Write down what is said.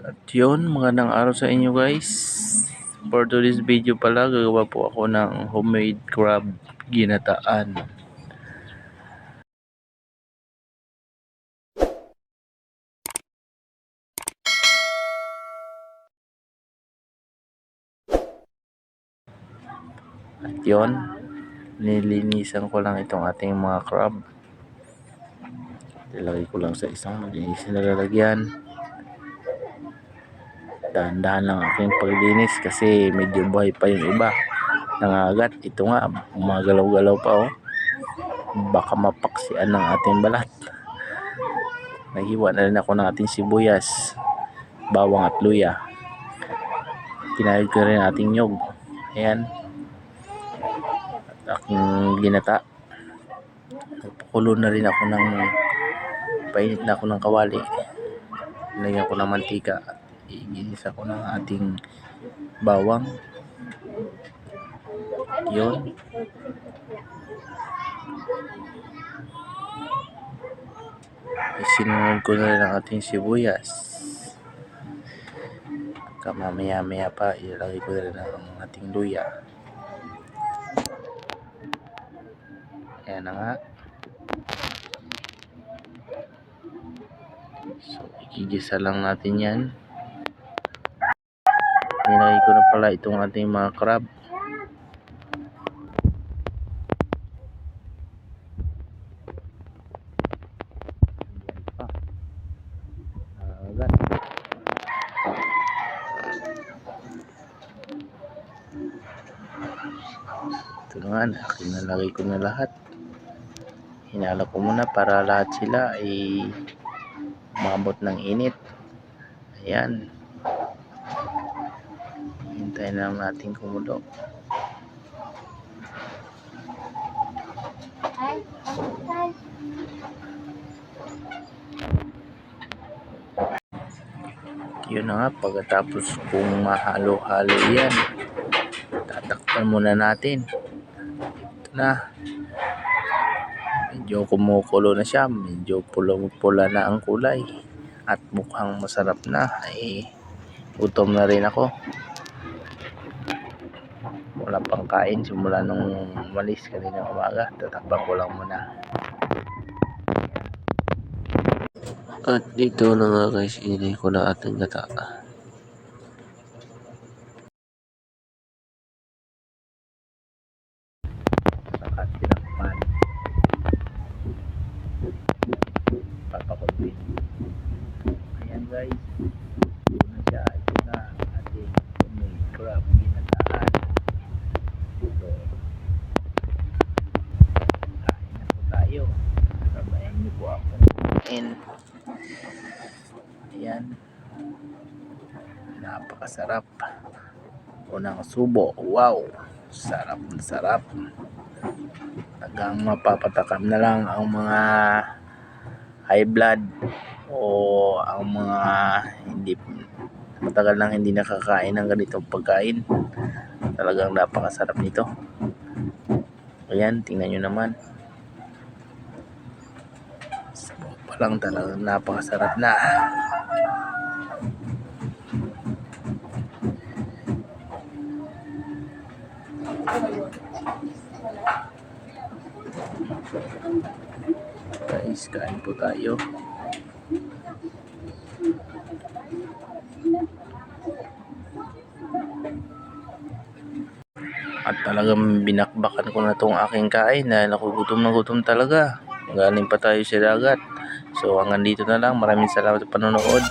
At yun, magandang araw sa inyo guys. For today's video pala, gagawa po ako ng homemade crab ginataan. At yun, nilinisan ko lang itong ating mga crab. Ilagay ko lang sa isang malinis na lalagyan. Dahan-dahan lang aking paglinis kasi medyo buhay pa yung iba. Nangagat. Ito nga, magalaw-galaw pa oh. Baka mapaksian ng ating balat. Naghiwa na rin ako ng ating sibuyas, bawang at luya. Kinahid ko rin ating nyog. Ayan. At aking ginata. Nagpakulo na rin ako ng painit na ako ng kawali. Nilagyan ko ng mantika at iginisa ko ng ating bawang. Yun. Sinunod ko na rin ang ating sibuyas. Mamaya-maya pa ilalagay ko na rin ang ating luya. Ayan na nga. So ikigisa lang natin yan. Nilagay ko na pala itong ating mga crab. Ito na nga, kinalagay ko na lahat. Hinala ko muna para lahat sila ay umabot ng init. Ayan. Hintayin lang natin kumulo. Yun na nga, pagkatapos kung mahalo-halo yan, tatakpan muna natin. Ito na. Medyo kumukulo na siya, medyo pula na ang kulay at mukhang masarap na. Ay gutom na rin ako, wala pang kain simula nung umalis kanina umaga. Tatakpan ko lang muna. At dito na nga guys, inilay ko na ating gata. Saka tinakpan. Papakunti. Ayan guys. Ito na siya. Ito na ating homemade crab ginataan. So, kain na po tayo. Sabayan niyo po ako. Ayan. Napakasarap. Unang subo. Wow. Sarap na sarap. Hanggang mapapatakam na lang ang mga high blood o ang mga hindi matagal nang hindi nakakain ng ganitong pagkain. Talagang napakasarap nito. Ayan, tingnan nyo naman. Sabaw pa lang, talagang napakasarap na. Guys, kain po tayo. At talagang binakbakan ko na tong aking kain dahil ako gutom na gutom talaga. Galing pa tayo sa dagat. So hanggang dito na lang. Maraming salamat sa panonood.